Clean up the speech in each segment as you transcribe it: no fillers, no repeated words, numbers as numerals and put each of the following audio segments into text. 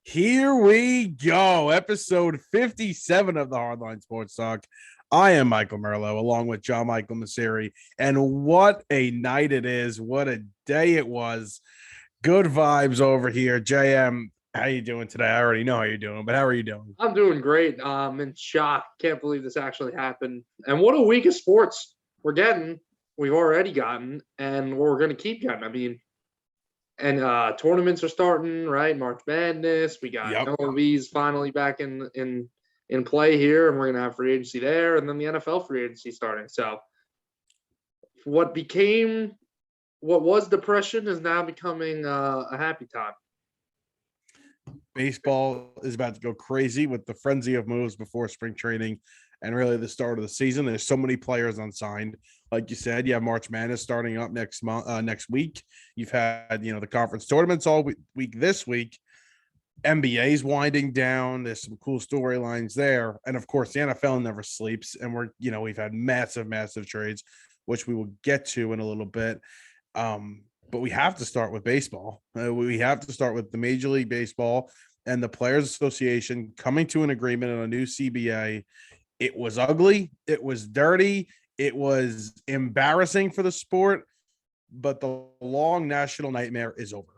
Here we go. Episode 57 of the Hardline Sports Talk. I am Michael Merlo along with John Michael Masseri. And what a night it is. What a day it was. Good vibes over here. JM, how you doing today? I already know how you're doing, but how are you doing? I'm doing great. I'm in shock. Can't believe this actually happened. And what a week of sports we're getting. We've already gotten, and we're going to keep getting. Tournaments are starting, right? March Madness. We got Yep. MLB's finally back in play here, and we're going to have free agency there, and then the NFL free agency starting. So, what became what was depression is now becoming a happy time. Baseball is about to go crazy with the frenzy of moves before spring training and really the start of the season. There's so many players unsigned. Like you said, you have March Madness starting up next week. You've had, the conference tournaments all week this week. NBA's winding down. There's some cool storylines there. And of course, the NFL never sleeps. And we've had massive trades, which we will get to in a little bit. But we have to start with baseball. We have to start with the Major League Baseball and the Players Association coming to an agreement on a new CBA. It was ugly. It was dirty. It was embarrassing for the sport, but the long national nightmare is over.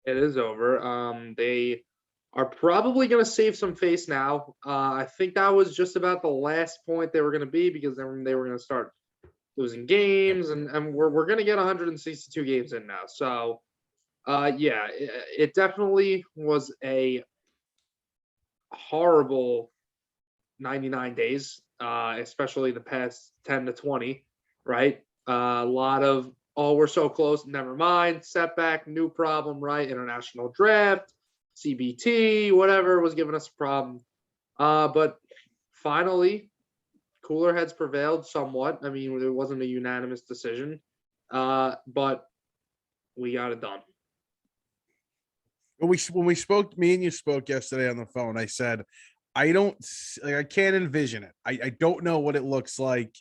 It is over. They are probably going to save some face now. I think that was just about the last point they were going to be, because then they were going to start losing games, and we're going to get 162 games in now. So, it definitely was a horrible 99 days, especially the past 10 to 20, right? A lot of, oh, we're so close, never mind, setback, new problem, right? International draft, CBT, whatever was giving us a problem. But finally, cooler heads prevailed somewhat. I mean, it wasn't a unanimous decision, but we got it done. When we spoke, me and you spoke yesterday on the phone, I said, I can't envision it. I don't know what it looks like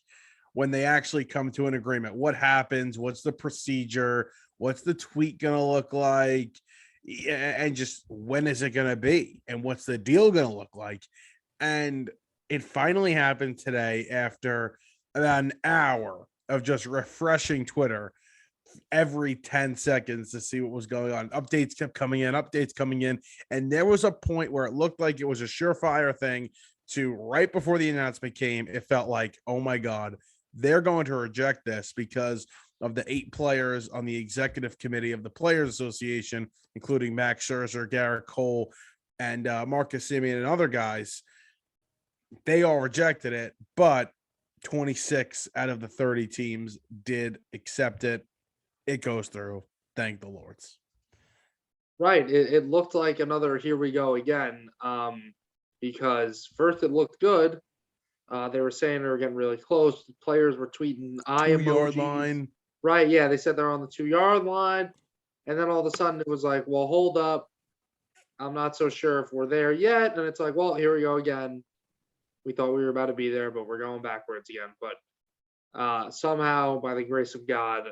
when they actually come to an agreement. What happens? What's the procedure? What's the tweet going to look like? And just when is it going to be? And what's the deal going to look like? And it finally happened today after about an hour of just refreshing Twitter every 10 seconds to see what was going on. Updates kept coming in. And there was a point where it looked like it was a surefire thing to right before the announcement came. It felt like, oh my God, they're going to reject this because of the 8 players on the executive committee of the Players Association, including Max Scherzer, Garrett Cole, and Marcus Semien and other guys. They all rejected it, but 26 out of the 30 teams did accept it. It goes through. Thank the Lords. Right. It looked like another here we go again, because first it looked good. They were saying they were getting really close. The players were tweeting eye 2-yard emojis. line. Right. Yeah. They said they're on the 2-yard line. And then all of a sudden it was like, well, hold up. I'm not so sure if we're there yet. And it's like, well, here we go again. We thought we were about to be there, but we're going backwards again. But somehow, by the grace of God,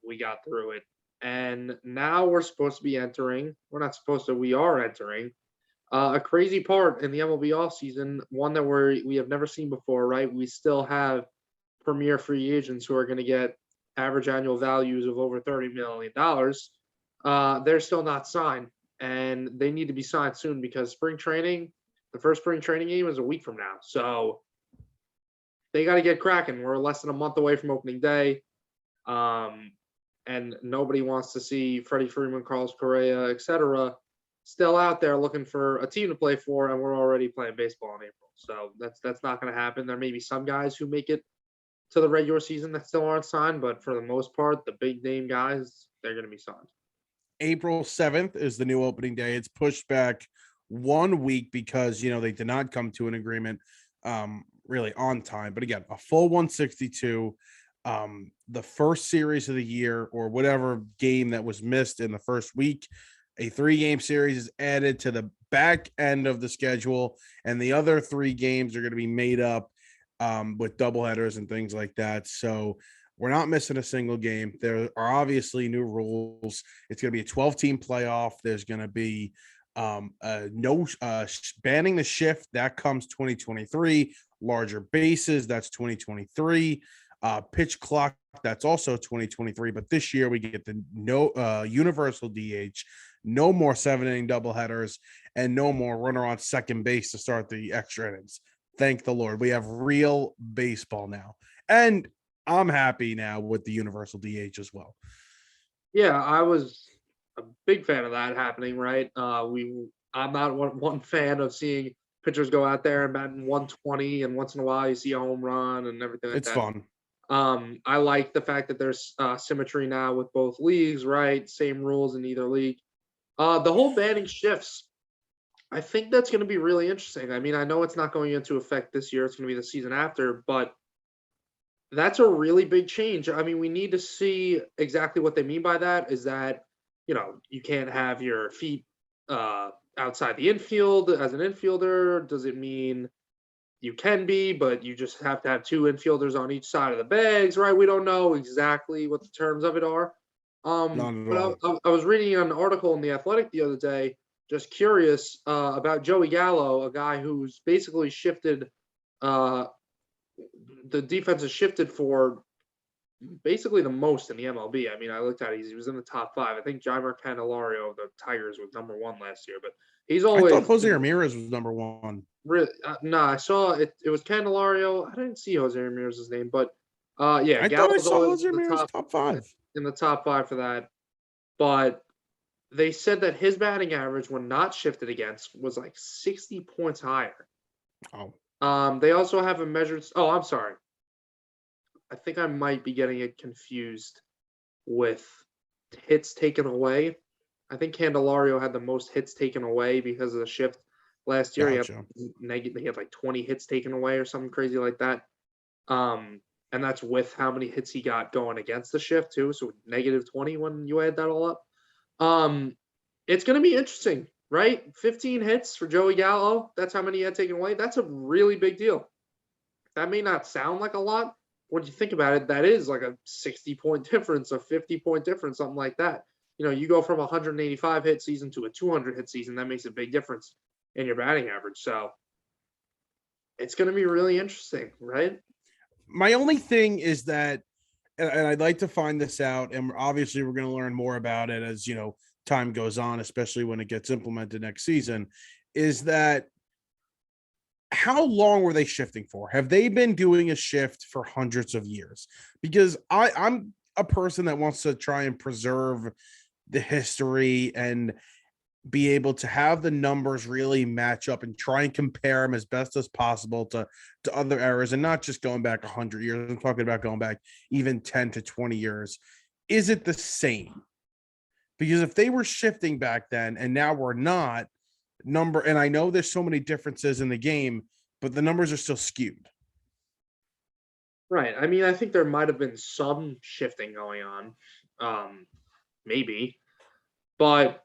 we got through it. And now we're supposed to be entering. We're not supposed to. We are entering a crazy part in the MLB offseason, one that we have never seen before, right? We still have premier free agents who are going to get average annual values of over $30 million. They're still not signed, and they need to be signed soon because the first spring training game is a week from now. So they got to get cracking. We're less than a month away from opening day. And nobody wants to see Freddie Freeman, Carlos Correa, etc. still out there looking for a team to play for, and we're already playing baseball in April. So that's not going to happen. There may be some guys who make it to the regular season that still aren't signed, but for the most part, the big name guys, they're going to be signed. April 7th is the new opening day. It's pushed back 1 week because, they did not come to an agreement really on time. But again, a full 162. The first series of the year or whatever game that was missed in the first week, a 3-game series is added to the back end of the schedule, and the other 3 games are going to be made up with doubleheaders and things like that. So we're not missing a single game. There are obviously new rules. It's going to be a 12-team playoff. There's going to be No banning the shift, that comes 2023. Larger bases, that's 2023. Pitch clock, that's also 2023. But this year we get the no universal DH, no more 7 inning doubleheaders, and no more runner on second base to start the extra innings. Thank the Lord. We have real baseball now. And I'm happy now with the universal DH as well. Yeah, I was a big fan of that happening, right? I'm not one fan of seeing pitchers go out there and batting 120, and once in a while you see a home run and everything like It's that. fun. I like the fact that there's symmetry now with both leagues, right? Same rules in either league. The whole banning shifts, I think that's going to be really interesting. I mean, I know it's not going into effect this year; it's going to be the season after, but that's a really big change. I mean, we need to see exactly what they mean by that. Is that, you can't have your feet outside the infield as an infielder? Does it mean you can be, but you just have to have two infielders on each side of the bags, right? We don't know exactly what the terms of it are. Not at But all. I was reading an article in The Athletic the other day, just curious about Joey Gallo, a guy who's basically shifted uh, the defense has shifted for basically the most in the MLB. I mean, I looked at it, he was in the top five. I think Jaimer Candelario of the Tigers was number one last year, but he's I thought always Jose Ramirez was number one. really no. I saw it. It was Candelario. I didn't see Jose Ramirez's name, but yeah, I thought I Gallo's saw always Jose Ramirez top five. in the top five for that. But they said that his batting average, when not shifted against, was like 60 points higher. Oh, They also have a measured. Oh, I'm sorry. I think I might be getting it confused with hits taken away. I think Candelario had the most hits taken away because of the shift last year. gotcha. He had like 20 hits taken away or something crazy like that. And that's with how many hits he got going against the shift too. So negative 20 when you add that all up. It's going to be interesting, right? 15 hits for Joey Gallo. That's how many he had taken away. That's a really big deal. That may not sound like a lot. When you think about it, that is like a 60-point difference, a 50-point difference, something like that. You go from a 185 hit season to a 200 hit season. That makes a big difference in your batting average. So it's going to be really interesting, right? My only thing is that, and I'd like to find this out, and obviously we're going to learn more about it as time goes on, especially when it gets implemented next season, is that how long were they shifting for? Have they been doing a shift for hundreds of years? Because I'm a person that wants to try and preserve the history and be able to have the numbers really match up and try and compare them as best as possible to other eras, and not just going back 100 years. I'm talking about going back even 10 to 20 years. Is it the same? Because if they were shifting back then and now we're not, and I know there's so many differences in the game, but the numbers are still skewed. Right. I mean, I think there might have been some shifting going on, maybe, but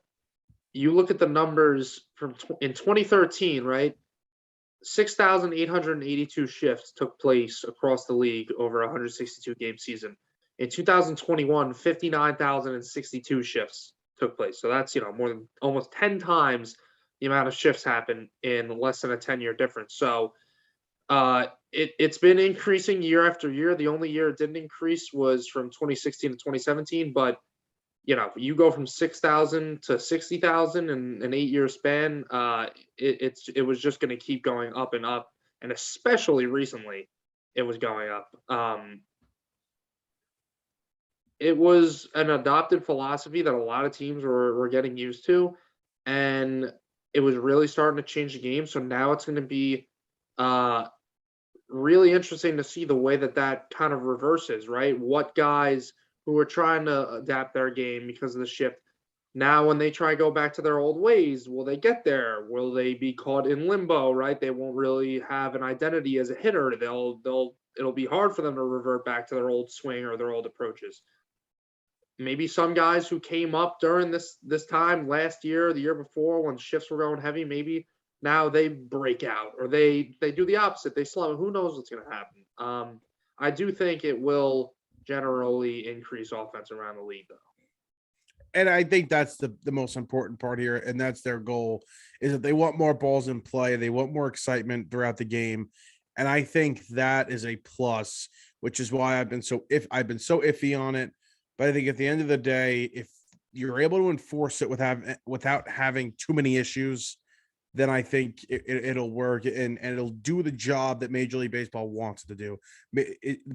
you look at the numbers in 2013, right? 6,882 shifts took place across the league over a 162 game season. In 2021, 59,062 shifts took place. So that's, more than almost 10 times the amount of shifts happen in less than a 10-year difference. So it's been increasing year after year. The only year it didn't increase was from 2016 to 2017, but you go from 6,000 to 60,000 in an 8-year span. It was just going to keep going up and up, and especially recently, it was going up. It was an adopted philosophy that a lot of teams were getting used to, and it was really starting to change the game. So now it's going to be really interesting to see the way that kind of reverses, right? What guys who are trying to adapt their game because of the shift, now when they try to go back to their old ways, will they get there? Will they be caught in limbo, right? They won't really have an identity as a hitter. It'll be hard for them to revert back to their old swing or their old approaches. Maybe some guys who came up during this time last year, the year before, when shifts were going heavy, maybe now they break out or they do the opposite. They slow. Who knows what's going to happen? I do think it will generally increase offense around the league, though. and I think that's the most important part here, and that's their goal, is that they want more balls in play, they want more excitement throughout the game, and I think that is a plus, which is why I've been so iffy on it. But I think at the end of the day, if you're able to enforce it without having too many issues, then I think it'll work, and it'll do the job that Major League Baseball wants to do.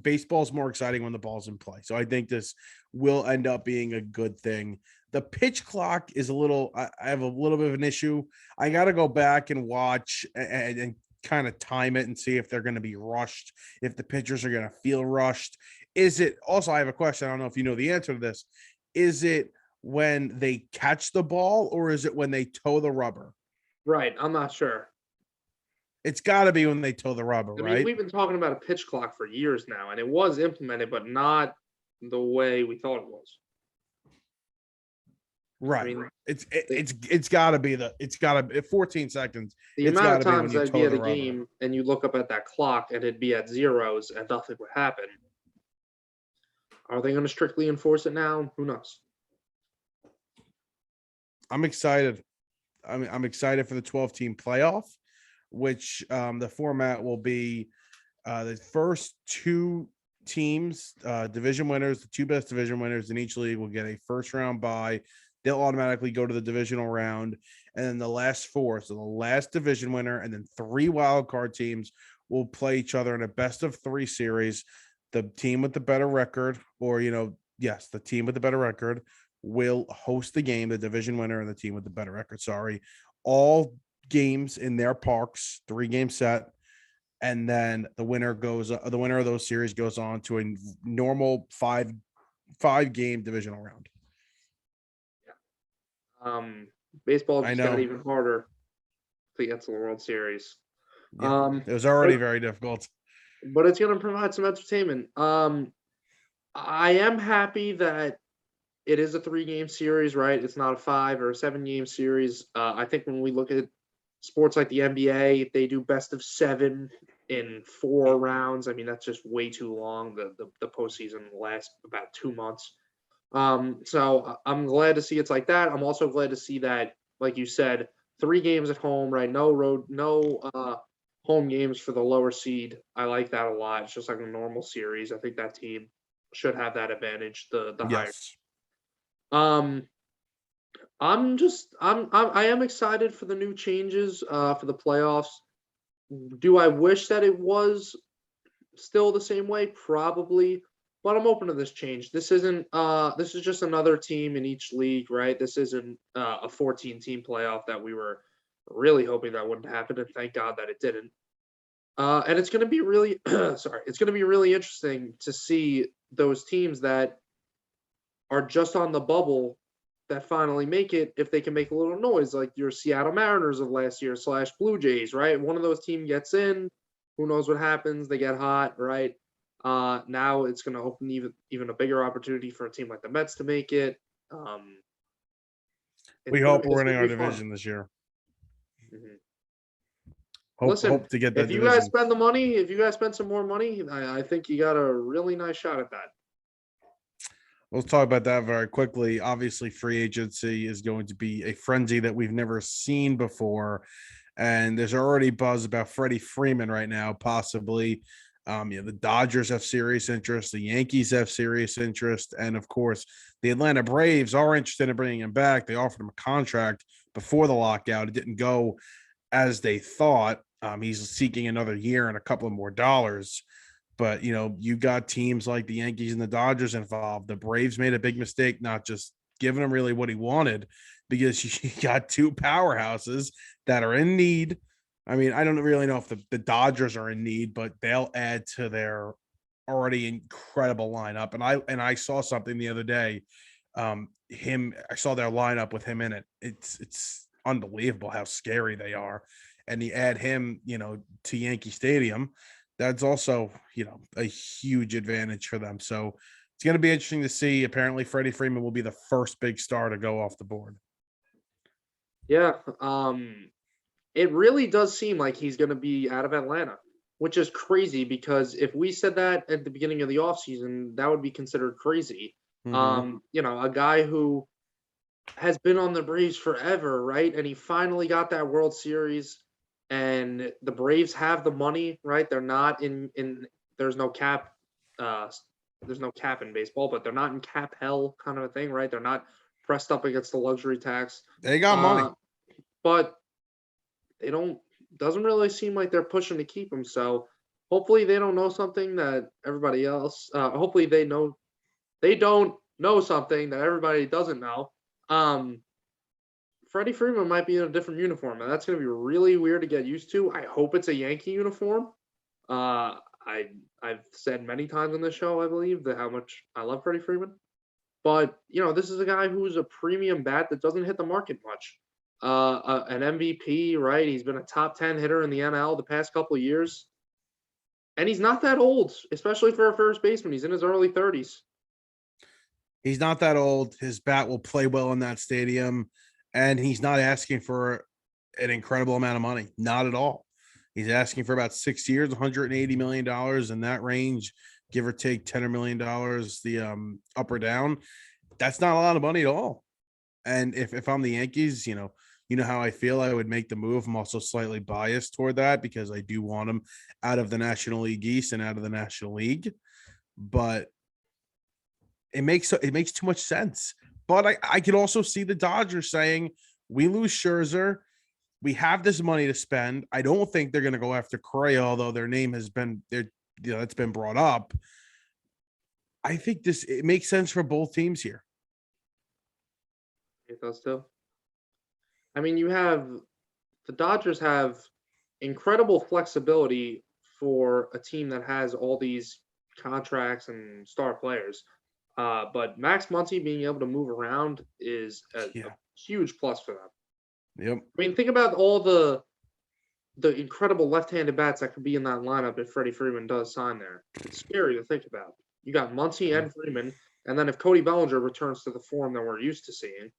Baseball is more exciting when the ball's in play. So I think this will end up being a good thing. The pitch clock is a little, I have a little bit of an issue. I got to go back and watch and kind of time it and see if they're going to be rushed, if the pitchers are going to feel rushed. Is it also, I have a question. I don't know if you know the answer to this. Is it when they catch the ball or is it when they toe the rubber? Right. I'm not sure. It's got to be when they toe the rubber, I mean, right? we've been talking about a pitch clock for years now, and it was implemented, but not the way we thought it was. I Right. mean, It's got to be 14 seconds. the It's amount got of to be when times you I'd be toe at the a rubber. game and you look up at that clock and it'd be at zeros and nothing would happen. Are they going to strictly enforce it now? Who knows? I'm excited. I'm excited for the 12-team playoff, which the format will be the first two teams, division winners, the two best division winners in each league will get a first round bye. They'll automatically go to the divisional round. And then the last four, so the last division winner, and then three wild card teams will play each other in a best of three series. The team with the better record, or, yes, the team with the better record will host the game, the division winner and the team with the better record. Sorry. All games in their parks, 3-game set. And then the winner of those series goes on to a normal five-game divisional round. Baseball I just got know. even harder to get to the World Series. Yeah, it was already very difficult. But it's going to provide some entertainment. I am happy that it is a 3-game series, right? It's not a 5 or a 7-game series. I think when we look at sports like the NBA, they do best of 7 in 4 rounds. I mean, that's just way too long. The postseason lasts about 2 months. So I'm glad to see it's like that. I'm also glad to see that, like you said, 3 games at home, right? No home games for the lower seed. I like that a lot. It's just like a normal series. I think that team should have that advantage. The higher. Yes. I am excited for the new changes for the playoffs. Do I wish that it was still the same way? Probably, but I'm open to this change. This is just another team in each league, right? This isn't a 14-team playoff that we were really hoping that wouldn't happen, and thank God that it didn't. And it's going to be really it's going to be really interesting to see those teams that are just on the bubble that finally make it, if they can make a little noise, like your Seattle Mariners of last year / Blue Jays, right? One of those teams gets in, who knows what happens? They get hot, right? Now it's going to open even a bigger opportunity for a team like the Mets to make it. We hope we're winning our division this year. Mm-hmm. Hope to get that if you division. guys spend the money, if you guys spend some more money, I think you got a really nice shot at that. Let's talk about that very quickly. Obviously, free agency is going to be a frenzy that we've never seen before. And there's already buzz about Freddie Freeman right now, possibly. The Dodgers have serious interest. The Yankees have serious interest. And, of course, the Atlanta Braves are interested in bringing him back. They offered him a contract before the lockout. It didn't go as they thought. He's seeking another year and a couple of more dollars. But, you got teams like the Yankees and the Dodgers involved. The Braves made a big mistake, not just giving him really what he wanted, because you got two powerhouses that are in need. I mean, I don't really know if the Dodgers are in need, but they'll add to their already incredible lineup. And I saw something the other day. I saw their lineup with him in it. It's unbelievable how scary they are. And you add him, to Yankee Stadium. That's also, a huge advantage for them. So it's going to be interesting to see. Apparently, Freddie Freeman will be the first big star to go off the board. Yeah. It really does seem like he's going to be out of Atlanta, which is crazy because if we said that at the beginning of the offseason, that would be considered crazy. Mm-hmm. A guy who has been on the Braves forever, right? And he finally got that World Series, and the Braves have the money, right? They're not in there's no cap, uh, there's no cap in baseball, but they're not in cap hell kind of a thing, right? They're not pressed up against the luxury tax, They got uh, money. but they don't. Doesn't really seem like they're pushing to keep him. So hopefully they don't know something that everybody else. Hopefully they don't know something that everybody doesn't know. Um, Freddie Freeman might be in a different uniform, and that's going to be really weird to get used to. I hope it's a Yankee uniform. I've said many times on this show, I believe, that how much I love Freddie Freeman. But this is a guy who's a premium bat that doesn't hit the market much. An MVP, right? He's been a top 10 hitter in the NL the past couple of years, and he's not that old, especially for a first baseman. He's in his early 30s. He's not that old. His bat will play well in that stadium, and he's not asking for an incredible amount of money. Not at all. He's asking for about 6 years, $180 million in that range, give or take $10 million, the up or down. That's not a lot of money at all. And if I'm the Yankees, you know how I feel. I would make the move. I'm also slightly biased toward that because I do want him out of the National League East and out of the National League. But it makes too much sense. But I could also see the Dodgers saying, we lose Scherzer. We have this money to spend. I don't think they're going to go after Correa, although their name has been there. It's been brought up. I think it makes sense for both teams here. It does too. I mean, the Dodgers have incredible flexibility for a team that has all these contracts and star players. But Max Muncy being able to move around is a huge plus for them. Yep. I mean, think about all the incredible left-handed bats that could be in that lineup if Freddie Freeman does sign there. It's scary to think about. You got Muncy and Freeman, and then if Cody Bellinger returns to the form that we're used to seeing,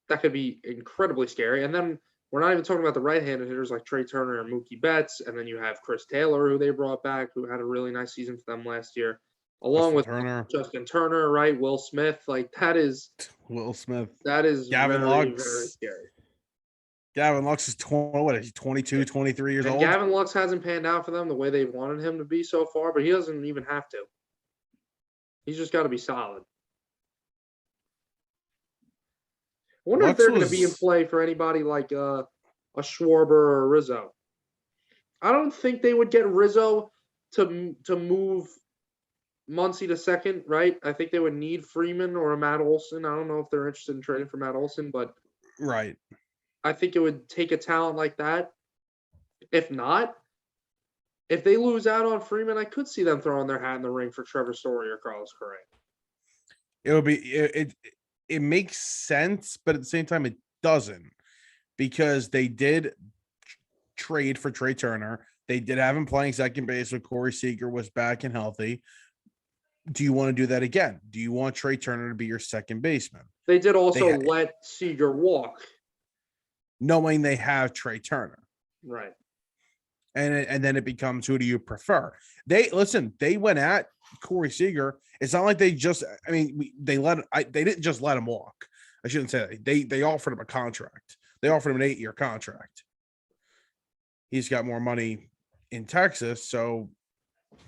that could be incredibly scary. And then we're not even talking about the right-handed hitters like Trey Turner and Mookie Betts, and then you have Chris Taylor, who they brought back, who had a really nice season for them last year, along with Justin Turner, right? Will Smith, that is Will Smith. That is Gavin very, Lux. very scary. Gavin Lux is 22, 23 years old. Gavin Lux hasn't panned out for them the way they wanted him to be so far, but he doesn't even have to. He's just got to be solid. I wonder if they're going to be in play for anybody like a Schwarber or a Rizzo. I don't think they would get Rizzo to move Muncy to second, right? I think they would need Freeman or a Matt Olson. I don't know if they're interested in trading for Matt Olson, but right. I think it would take a talent like that. If not, if they lose out on Freeman, I could see them throwing their hat in the ring for Trevor Story or Carlos Correa. It would be it makes sense, but at the same time, it doesn't, because they did trade for Trey Turner. They did have him playing second base when Corey Seager was back and healthy. Do you want to do that again? Do you want Trey Turner to be your second baseman? They did also let Seager walk, knowing they have Trey Turner. Right. And then it becomes, who do you prefer? They went at Corey Seager. It's not like they just, they didn't just let him walk. I shouldn't say that. They offered him a contract. They offered him an 8-year contract. He's got more money in Texas, so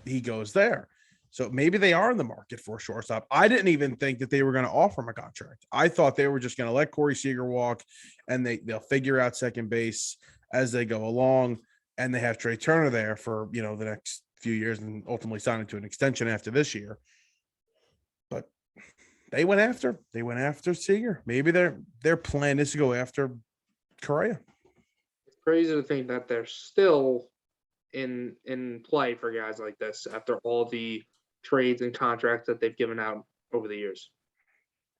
he goes there. So maybe they are in the market for a shortstop. I didn't even think that they were going to offer him a contract. I thought they were just going to let Corey Seager walk, and they'll figure out second base as they go along. And they have Trey Turner there for, the next few years, and ultimately sign into an extension after this year. But they went after Seager. Maybe their plan is to go after Correa. It's crazy to think that they're still in play for guys like this after all the trades and contracts that they've given out over the years.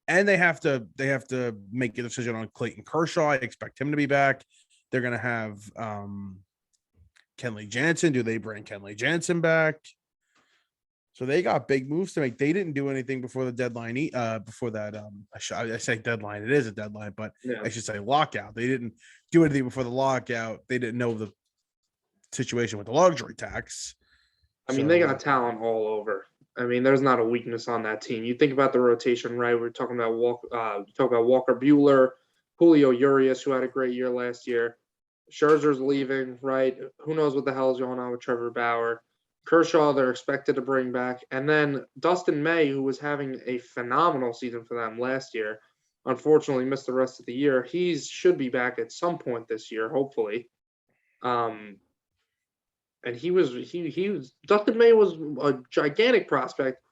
And they have to make a decision on Clayton Kershaw. I expect him to be back. They're going to have Kenley Jansen. Do they bring Kenley Jansen back? So they got big moves to make. They didn't do anything before the deadline. Before that, I say deadline. It is a deadline, but I should say lockout. They didn't do anything before the lockout. They didn't know the situation with the luxury tax. I mean, they got talent all over. I mean, there's not a weakness on that team. You think about the rotation, right? We're talking about Walker Bueller, Julio Urias, who had a great year last year. Scherzer's leaving, right? Who knows what the hell is going on with Trevor Bauer? Kershaw, they're expected to bring back. And then Dustin May, who was having a phenomenal season for them last year, unfortunately missed the rest of the year. He should be back at some point this year, hopefully. And he was Dustin May was a gigantic prospect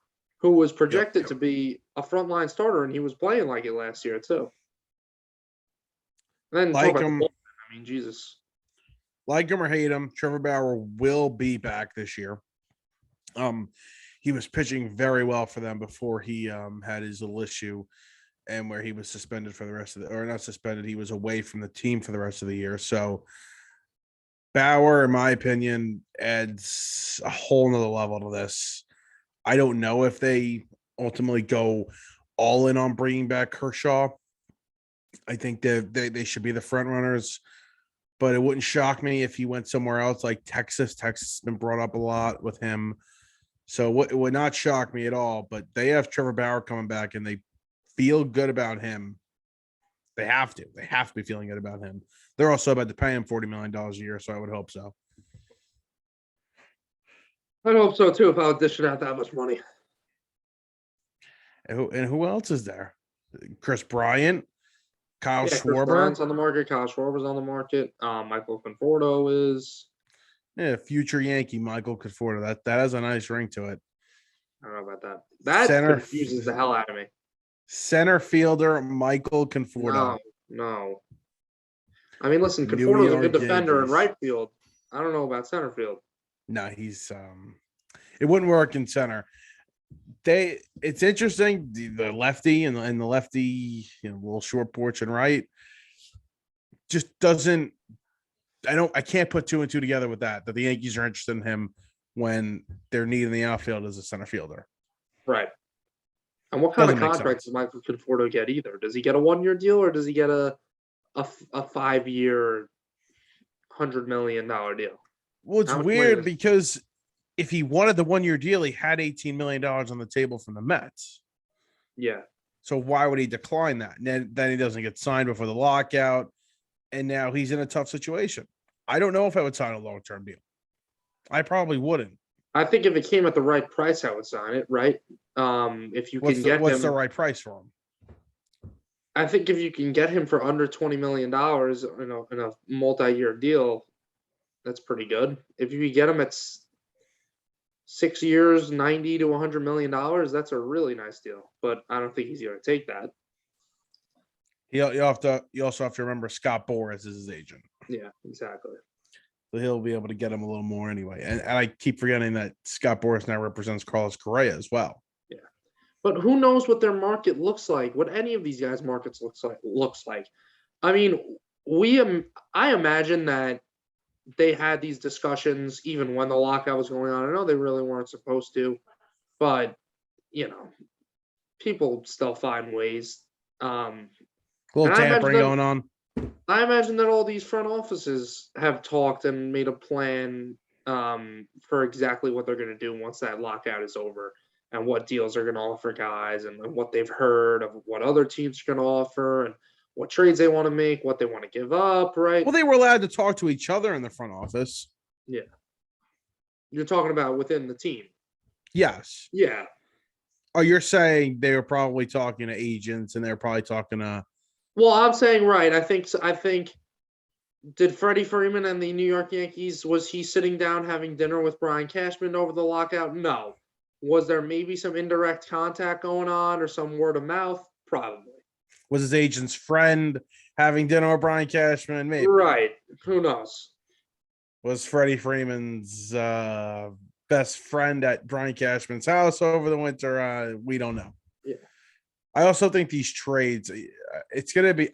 who was projected to be a frontline starter, and he was playing like it last year too. And then Like talk about him, the bullpen. I mean, Jesus. like him or hate him, Trevor Bauer will be back this year. He was pitching very well for them before he had his little issue, and where he was suspended for the rest of the, or not suspended, he was away from the team for the rest of the year. So Bauer, in my opinion, adds a whole nother level to this. I don't know if they ultimately go all in on bringing back Kershaw. I think they should be the front runners, but it wouldn't shock me if he went somewhere else like Texas. Texas has been brought up a lot with him. So it would not shock me at all, but they have Trevor Bauer coming back and they feel good about him. They have to. They have to be feeling good about him. They're also about to pay him $40 million a year, so I would hope so. I'd hope so too if I was dishing out that much money. And who else is there? Chris Bryant, Kyle Chris Schwarber. Bryant's on the market. Kyle Schwarber's on the market. Michael Conforto is. Yeah, future Yankee Michael Conforto. That has a nice ring to it. I don't know about that. That confuses the hell out of me. Center fielder Michael Conforto. No. I mean, listen, Conforto's a good defender in right field. I don't know about center field. No, he's it wouldn't work in center. It's interesting, the lefty and the lefty, little short porch and right just doesn't. I can't put two and two together with that the Yankees are interested in him when they're needing the outfield as a center fielder. Right. And what kind of contract does Michael Conforto get either? Does he get a 1-year deal or does he get a 5-year $100 million deal? Well, it's weird because if he wanted the 1-year deal, he had $18 million on the table from the Mets. Yeah. So why would he decline that? And then he doesn't get signed before the lockout. And now he's in a tough situation. I don't know if I would sign a long-term deal. I probably wouldn't. I think if it came at the right price, I would sign it, right? If you can get what's the right price for him? I think if you can get him for under $20 million in a multi-year deal, that's pretty good. If you could get him at 6 years, $90 to $100 million, that's a really nice deal. But I don't think he's going to take that. You also have to remember Scott Boras is his agent. Yeah, exactly. So he'll be able to get him a little more anyway. And I keep forgetting that Scott Boras now represents Carlos Correa as well. Yeah. But who knows what their market looks like, what any of these guys' markets looks like. I mean, I imagine that they had these discussions even when the lockout was going on. I know they really weren't supposed to, but people still find ways. A little tampering going on. I imagine that all these front offices have talked and made a plan for exactly what they're going to do once that lockout is over and what deals are going to offer guys and what they've heard of what other teams are going to offer and what trades they want to make, what they want to give up, right? Well, they were allowed to talk to each other in the front office. Yeah. You're talking about within the team. Yes. Yeah. Oh, you're saying they were probably talking to agents and they're probably talking to. Well, I'm saying right. I think did Freddie Freeman and the New York Yankees, was he sitting down having dinner with Brian Cashman over the lockout? No. Was there maybe some indirect contact going on or some word of mouth? Probably. Was his agent's friend having dinner with Brian Cashman? Maybe. Right. Who knows? Was Freddie Freeman's best friend at Brian Cashman's house over the winter? We don't know. Yeah. I also think these trades, it's going to be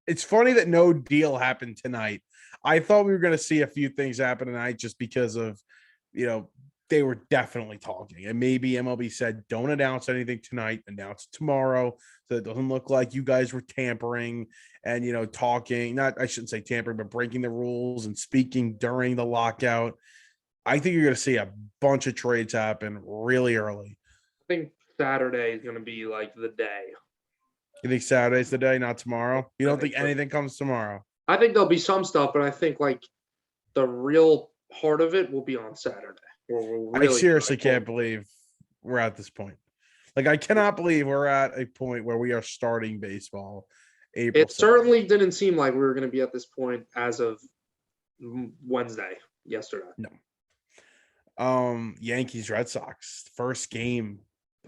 it's funny that no deal happened tonight. I thought we were going to see a few things happen tonight just because of, they were definitely talking. And maybe MLB said, don't announce anything tonight, announce it tomorrow. So it doesn't look like you guys were tampering and, talking, I shouldn't say tampering, but breaking the rules and speaking during the lockout. I think you're going to see a bunch of trades happen really early. think Saturday is gonna be like the day. You think Saturday's the day, not tomorrow? You I don't think think so. anything comes tomorrow? I think there'll be some stuff, but I think like the real heart of it will be on Saturday, where we'll I really seriously kinda can't believe we're at this point. Like, I cannot believe we're at a point where we are starting baseball April It 7th. certainly didn't seem like we were gonna be at this point as of Wednesday, yesterday. No. Yankees Red Sox first game.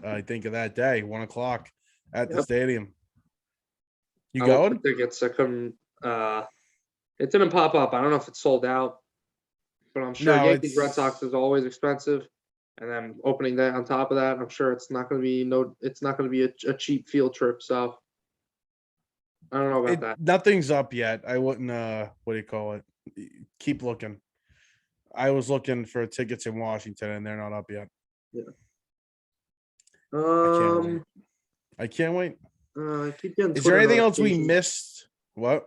I think of that day, 1 o'clock at the Yep. stadium. You I looked for going? tickets. I couldn't. It didn't pop up. I don't know if it's sold out, but I'm sure No, Yankees Red Sox it's is always expensive. And then opening day on top of that, I'm sure it's not going to be no. It's not going to be a cheap field trip. So I don't know about that. nothing's up yet. I wouldn't what do you call it? Keep looking. I was looking for tickets in Washington and they're not up yet. Yeah. I can't wait. I can't wait. Keep getting Is there Twitter anything else we notifications. missed? What?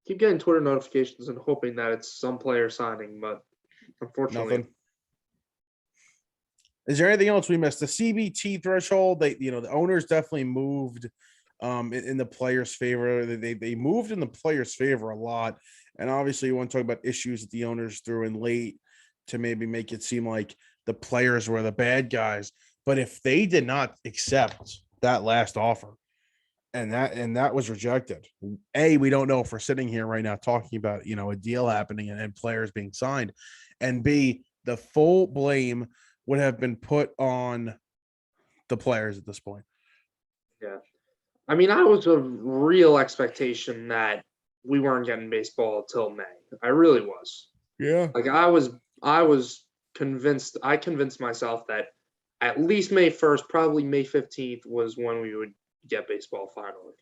Keep getting Twitter notifications and hoping that it's some player signing, but unfortunately, Nothing. Is there anything else we missed? The CBT threshold, the owners definitely moved in the players' favor. They moved in the players' favor a lot. And obviously you want to talk about issues that the owners threw in late to maybe make it seem like the players were the bad guys. But if they did not accept that last offer and that was rejected, we don't know if we're sitting here right now talking about a deal happening and players being signed, and B, the full blame would have been put on the players at this point. yeah. I mean, I was a real expectation that we weren't getting baseball until May. I really was. Yeah. Like I was convinced. I convinced myself that at least May 1st, probably May 15th was when we would get baseball finally.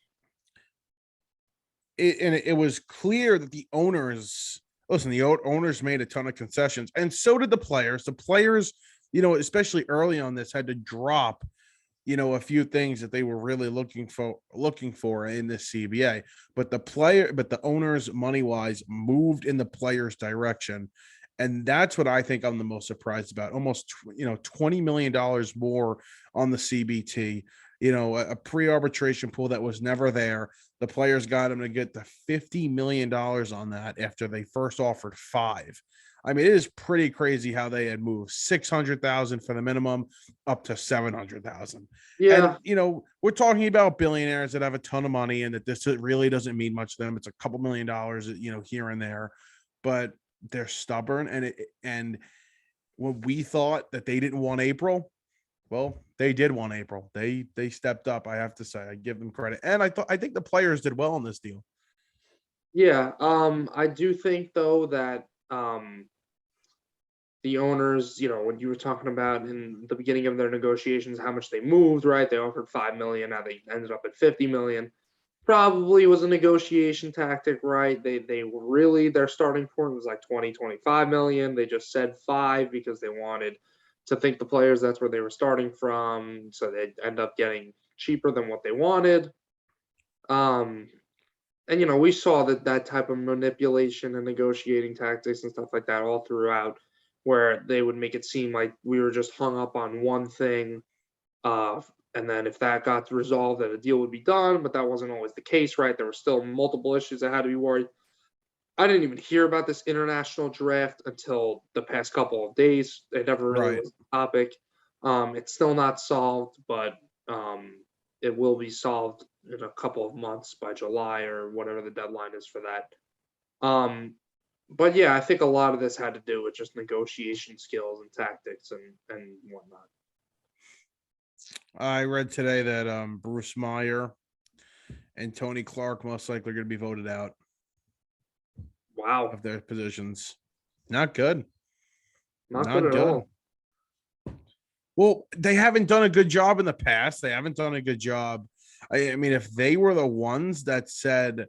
It was clear that the owners owners made a ton of concessions, and so did the players. The players, especially early on this, had to drop a few things that they were really looking for in this CBA. But the owners, money wise, moved in the players' direction. And that's what I think I'm the most surprised about. Almost, $20 million more on the CBT, a pre-arbitration pool that was never there. The players got them to get the $50 million on that after they first offered 5. I mean, it is pretty crazy how they had moved 600,000 for the minimum up to 700,000. Yeah, And we're talking about billionaires that have a ton of money, and that this really doesn't mean much to them. It's a couple $1 million, here and there, but they're stubborn. And when we thought that they didn't want April, well, they did want April. They stepped up. I have to say, I give them credit, and I think the players did well in this deal. yeah. I do think though that the owners, when you were talking about in the beginning of their negotiations, how much they moved, right? They offered 5 million. Now they ended up at 50 million. Probably was a negotiation tactic, right? They really, their starting point was like 20, 25 million. They just said 5 because they wanted to think the players that's where they were starting from. So they end up getting cheaper than what they wanted. And we saw that type of manipulation and negotiating tactics and stuff like that all throughout, where they would make it seem like we were just hung up on one thing, and then if that got resolved, that a deal would be done. But that wasn't always the case, right? There were still multiple issues that had to be worried. I didn't even hear about this international draft until the past couple of days. It never really Right. was a topic. It's still not solved, but it will be solved in a couple of months by July or whatever the deadline is for that. But yeah, I think a lot of this had to do with just negotiation skills and tactics and whatnot. I read today that Bruce Meyer and Tony Clark most likely are going to be voted out Wow, of their positions. Not good. not good Not at good. all. Well, they haven't done a good job in the past. They haven't done a good job. I mean, if they were the ones that said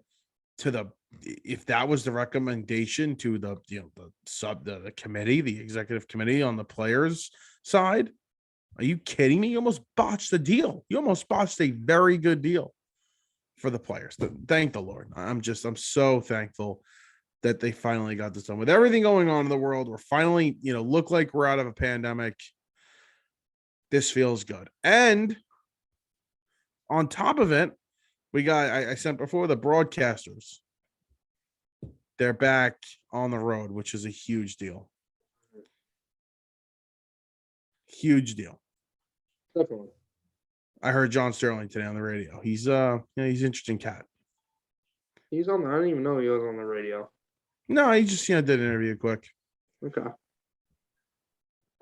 if that was the recommendation to the committee, the executive committee on the players side, are you kidding me? You almost botched the deal. You almost botched a very good deal for the players. Thank the Lord. I'm so thankful that they finally got this done. With everything going on in the world, we're finally, look like we're out of a pandemic. This feels good. And on top of it, we got, I said before, the broadcasters. They're back on the road, which is a huge deal. Huge deal. Definitely. I heard John Sterling today on the radio. He's he's an interesting cat. He's on. I didn't even know he was on the radio. No, he just did an interview quick. Okay.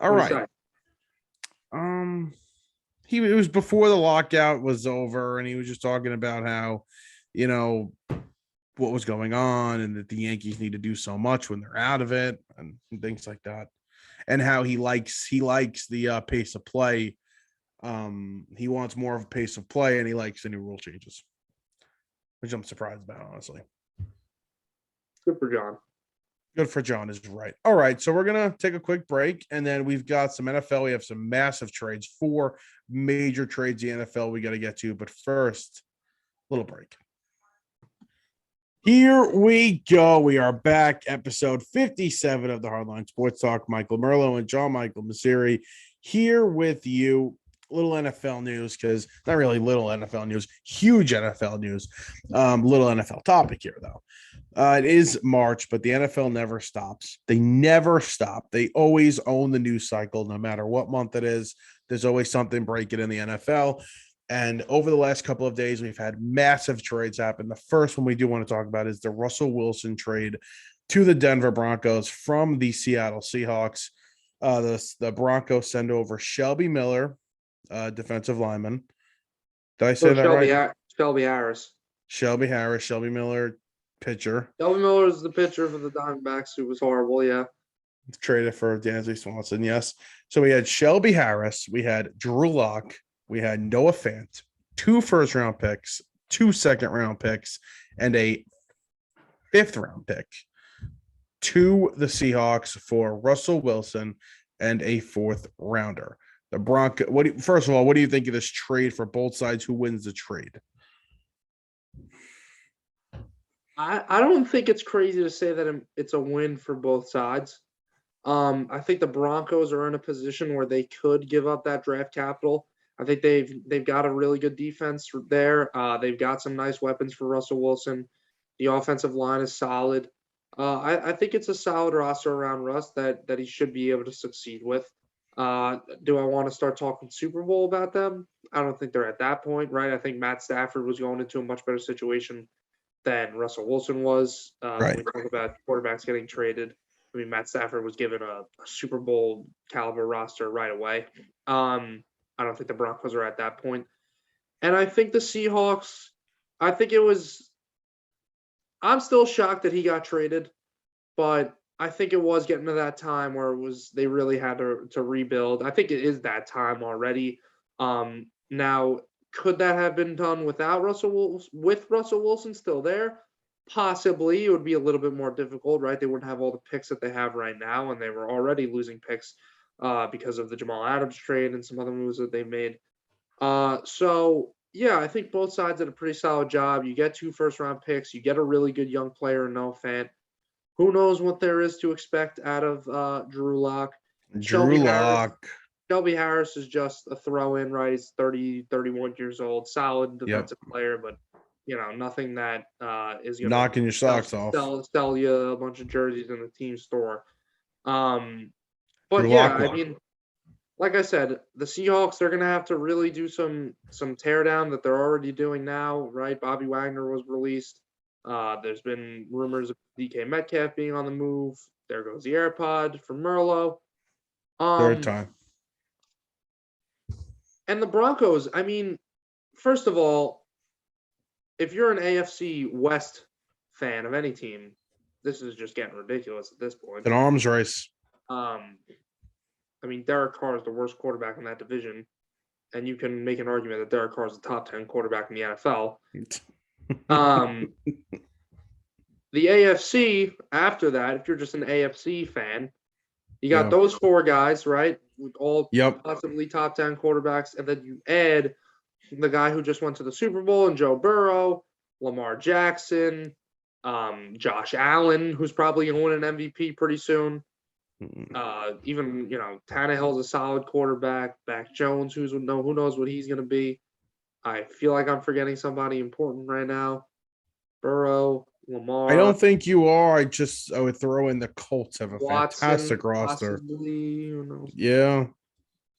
All What'd he right. say? It was before the lockout was over, and he was just talking about how, what was going on, and that the Yankees need to do so much when they're out of it, and things like that, and how he likes the pace of play. He wants more of a pace of play, and he likes the new rule changes, which I'm surprised about, honestly. Good for John. Good for John is right. All right, so we're gonna take a quick break, and then we've got some NFL. We have some massive trades, 4 major trades in the NFL we got to get to. But first, little break. Here we go. We are back, episode 57 of the Hardline Sports Talk. Michael Merlo and John Michael Masiri here with you. Little NFL news, because not really little NFL news, huge NFL news. Little NFL topic here, though. It is March, but the NFL never stops. They never stop. They always own the news cycle, no matter what month it is. There's always something breaking in the NFL. And over the last couple of days, we've had massive trades happen. The first one we do want to talk about is the Russell Wilson trade to the Denver Broncos from the Seattle Seahawks. The Broncos send over Shelby Miller, defensive lineman. Did I say that right? Shelby Harris. Shelby Harris, Shelby Miller, pitcher. Shelby Miller is the pitcher for the Diamondbacks who was horrible, yeah. Traded for Dansby Swanson, yes. So we had Shelby Harris, we had Drew Lock, we had Noah Fant, 2 first-round picks, 2 second-round picks, and a 5th-round pick to the Seahawks for Russell Wilson and a 4th rounder. The Broncos. First of all, what do you think of this trade for both sides? Who wins the trade? I don't think it's crazy to say that it's a win for both sides. I think the Broncos are in a position where they could give up that draft capital. I think they've got a really good defense there. They've got some nice weapons for Russell Wilson. The offensive line is solid. I think it's a solid roster around Russ that he should be able to succeed with. Do I want to start talking Super Bowl about them? I don't think they're at that point, right? I think Matt Stafford was going into a much better situation than Russell Wilson was. Right. When we talk about quarterbacks getting traded, I mean, Matt Stafford was given a Super Bowl caliber roster right away. I don't think the Broncos are at that point. And I think the Seahawks, I'm still shocked that he got traded, but I think it was getting to that time where they really had to rebuild. I think it is that time already. Now, could that have been done with Russell Wilson still there? Possibly. It would be a little bit more difficult, right? They wouldn't have all the picks that they have right now, and they were already losing picks because of the Jamal Adams trade and some other moves that they made. So, yeah, I think both sides did a pretty solid job. You get 2 first-round picks. You get a really good young player in Noah Fant. Who knows what there is to expect out of Drew Lock. Shelby Harris is just a throw-in, right? He's 30, 31 years old, solid defensive player, but nothing that is going to knocking your socks off. Sell you a bunch of jerseys in the team store. But yeah, I mean, like I said, the Seahawks, they're going to have to really do some tear down that they're already doing now, right? Bobby Wagner was released. There's been rumors of DK Metcalf being on the move. There goes the AirPod for Merlo. 3rd time. And the Broncos, I mean, first of all, if you're an AFC West fan of any team, this is just getting ridiculous at this point. An arms race. I mean, Derek Carr is the worst quarterback in that division, and you can make an argument that Derek Carr is the top 10 quarterback in the NFL. The AFC, after that, if you're just an AFC fan, you got those 4 guys, right? With all possibly top 10 quarterbacks, and then you add the guy who just went to the Super Bowl and Joe Burrow, Lamar Jackson, Josh Allen, who's probably going to win an MVP pretty soon. Even Tannehill's a solid quarterback. Mac Jones, who knows what he's going to be. I feel like I'm forgetting somebody important right now. Burrow, I Lamar, don't think you are. I would throw in the Colts have a Watson, fantastic roster. possibly. Who knows? Yeah.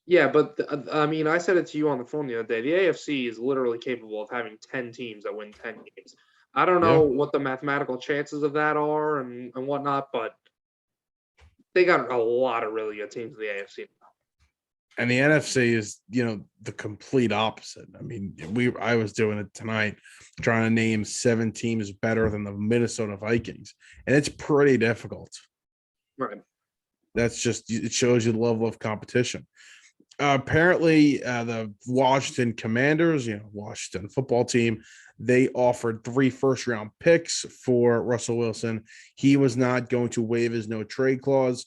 Yeah, but I mean, I said it to you on the phone the other day. The AFC is literally capable of having 10 teams that win 10 games. I don't know Yeah. what the mathematical chances of that are and whatnot, but they got a lot of really good teams in the AFC. And the NFC is, the complete opposite. I mean, I was doing it tonight, trying to name 7 teams better than the Minnesota Vikings, and it's pretty difficult. Right. That's just it shows you the level of competition. Apparently, the Washington Commanders, Washington football team, they offered 3 first-round picks for Russell Wilson. He was not going to waive his no trade clause.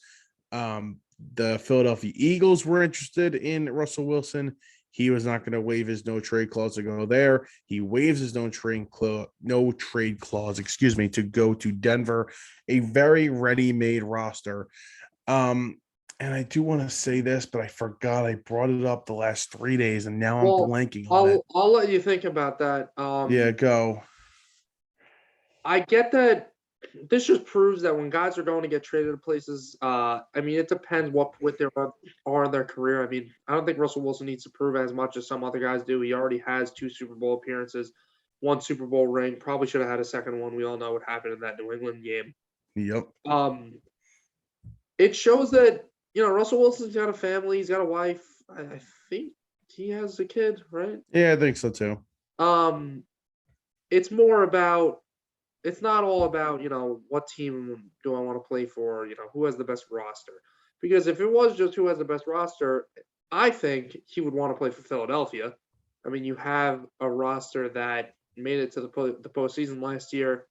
The Philadelphia Eagles were interested in Russell Wilson. He was not going to waive his no trade clause to go there. He waives his no trade clause, to go to Denver, a very ready-made roster. And I do want to say this, but I forgot I brought it up the last 3 days, and now I'm Well, blanking on it. I'll let you think about that. Yeah, go. I get that this just proves that when guys are going to get traded to places, I mean, it depends what they are in their career. I mean, I don't think Russell Wilson needs to prove as much as some other guys do. He already has 2 Super Bowl appearances, 1 Super Bowl ring. Probably should have had a second one. We all know what happened in that New England game. Yep. It shows that Russell Wilson's got a family. He's got a wife. I think he has a kid, right? Yeah, I think so too. It's more about. It's not all about, what team do I want to play for, who has the best roster. Because if it was just who has the best roster, I think he would want to play for Philadelphia. I mean, you have a roster that made it to the postseason last year,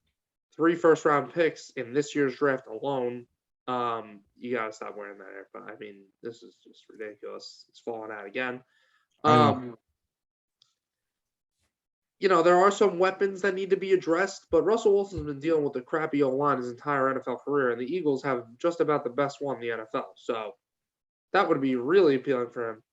3 first-round picks in this year's draft alone. You got to stop wearing that haircut. I mean, this is just ridiculous. It's falling out again. I know. There are some weapons that need to be addressed, but Russell Wilson's been dealing with a crappy O-line his entire NFL career, and the Eagles have just about the best one in the NFL. So that would be really appealing for him.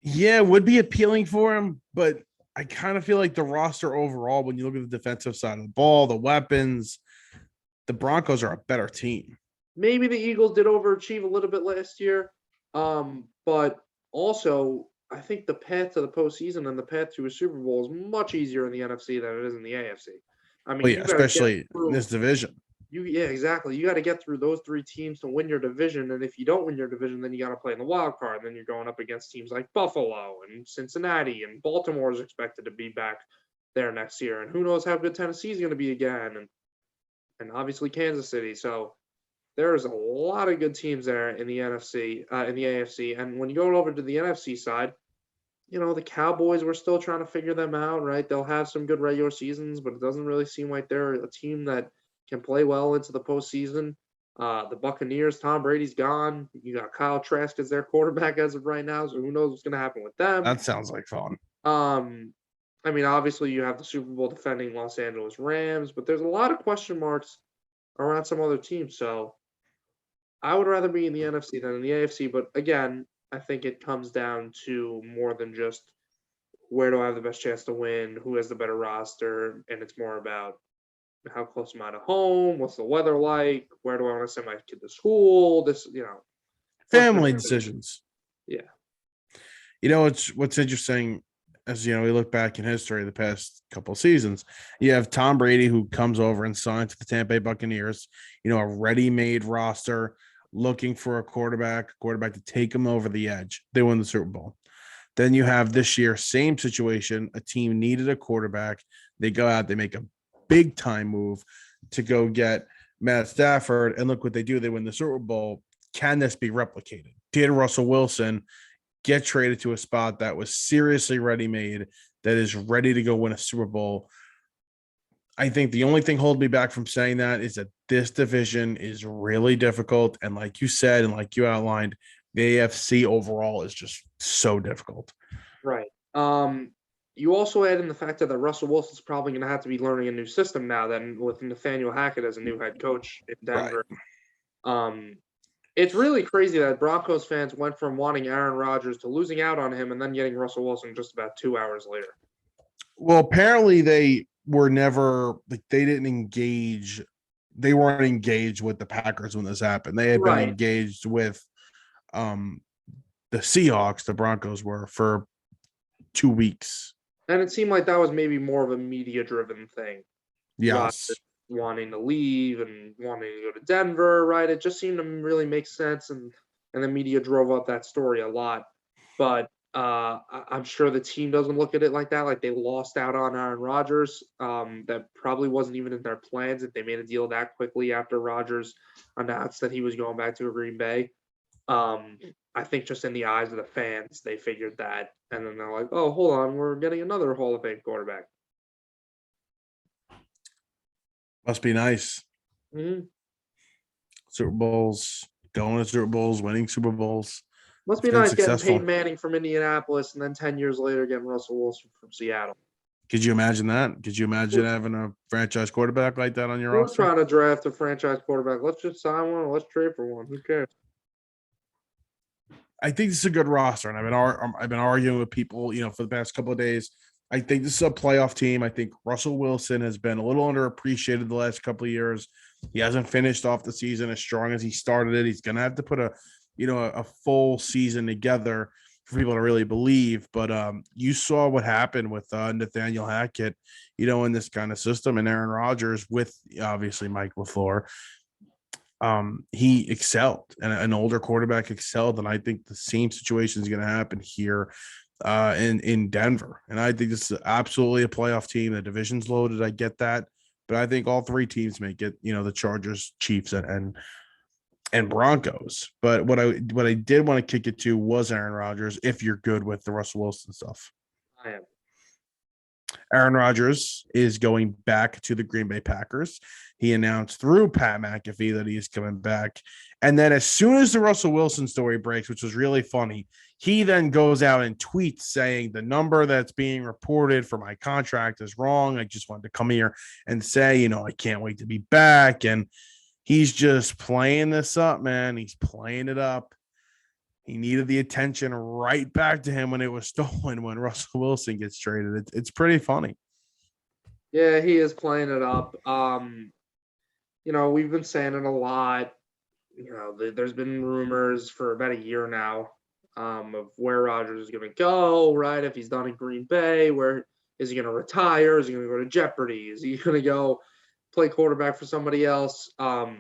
Yeah, it would be appealing for him, but I kind of feel like the roster overall, when you look at the defensive side of the ball, the weapons, the Broncos are a better team. Maybe the Eagles did overachieve a little bit last year, but also I think the path to the postseason and the path to a Super Bowl is much easier in the NFC than it is in the AFC. I mean, yeah, especially in this division. Yeah, exactly. You got to get through those 3 teams to win your division, and if you don't win your division, then you got to play in the wild card. Then you're going up against teams like Buffalo and Cincinnati, and Baltimore is expected to be back there next year, and who knows how good Tennessee is going to be again, and obviously Kansas City. So there's a lot of good teams there in the NFC, in the AFC, and when you go over to the NFC side, the Cowboys, we're still trying to figure them out, right? They'll have some good regular seasons, but it doesn't really seem like they're a team that can play well into the postseason. The Buccaneers, Tom Brady's gone. You got Kyle Trask as their quarterback as of right now, so who knows what's going to happen with them. That sounds like fun. I mean, obviously you have the Super Bowl defending Los Angeles Rams, but there's a lot of question marks around some other teams. So I would rather be in the NFC than in the AFC. But again, I think it comes down to more than just where do I have the best chance to win, who has the better roster, and it's more about how close am I to home, what's the weather like, where do I want to send my kid to school, family decisions. Yeah. What's interesting as we look back in history the past couple of seasons, you have Tom Brady who comes over and signs to the Tampa Bay Buccaneers, a ready-made roster looking for a quarterback to take them over the edge. They win the Super Bowl. Then you have this year, same situation. A team needed a quarterback. They go out, they make a big time move to go get Matt Stafford, and look what they do. They win the Super Bowl. Can this be replicated? Did Russell Wilson get traded to a spot that was seriously ready-made, that is ready to go win a Super Bowl? I think the only thing holding me back from saying that is that this division is really difficult. And like you said, and like you outlined, the AFC overall is just so difficult. Right. You also add in the fact that Russell Wilson's probably going to have to be learning a new system now, then with Nathaniel Hackett as a new head coach in Denver. Right. It's really crazy that Broncos fans went from wanting Aaron Rodgers to losing out on him and then getting Russell Wilson just about 2 hours later. Well, apparently they were never like they didn't engage. They weren't engaged with the Packers when this happened. They had been Right. engaged with um the Seahawks, the Broncos were for 2 weeks. And it seemed like that was maybe more of a media-driven thing. Rodgers Yes. wanting to leave and wanting to go to Denver, right? It just seemed to really make sense, and the media drove up that story a lot. But I'm sure the team doesn't look at it like that. Like they lost out on Aaron Rodgers. That probably wasn't even in their plans if they made a deal that quickly after Rodgers announced that he was going back to Green Bay. I think just in the eyes of the fans, they figured that, and then they're like, "Oh, hold on, we're getting another Hall of Fame quarterback." Must be nice. Hmm. Super Bowls, going to Super Bowls, winning Super Bowls. Must It's be been nice getting successful. Peyton Manning from Indianapolis and then 10 years later getting Russell Wilson from Seattle. Could you imagine that? Could you imagine having a franchise quarterback like that on your We're roster? trying to draft a franchise quarterback. Let's just sign one. Let's trade for one. Who cares? I think this is a good roster, and I've been arguing with people, for the past couple of days. I think this is a playoff team. I think Russell Wilson has been a little underappreciated the last couple of years. He hasn't finished off the season as strong as he started it. He's going to have to put a full season together for people to really believe. But you saw what happened with Nathaniel Hackett, in this kind of system, and Aaron Rodgers with obviously Mike LaFleur. He excelled, and an older quarterback excelled, and I think the same situation is going to happen here in Denver. And I think this is absolutely a playoff team. The division's loaded. I get that, but I think all three teams make it. The Chargers, Chiefs, and Broncos. But what I did want to kick it to was Aaron Rodgers. If you're good with the Russell Wilson stuff, I am. Aaron Rodgers is going back to the Green Bay Packers. He announced through Pat McAfee that he is coming back. And then as soon as the Russell Wilson story breaks, which was really funny, he then goes out and tweets saying the number that's being reported for my contract is wrong. I just wanted to come here and say, I can't wait to be back. And he's just playing this up, man. He's playing it up. He needed the attention right back to him when it was stolen when Russell Wilson gets traded. It's pretty funny. Yeah, he is playing it up. We've been saying it a lot. There's been rumors for about a year now of where Rodgers is going to go, right? If he's done in Green Bay, where is he going to retire? Is he going to go to Jeopardy? Is he going to go play quarterback for somebody else? A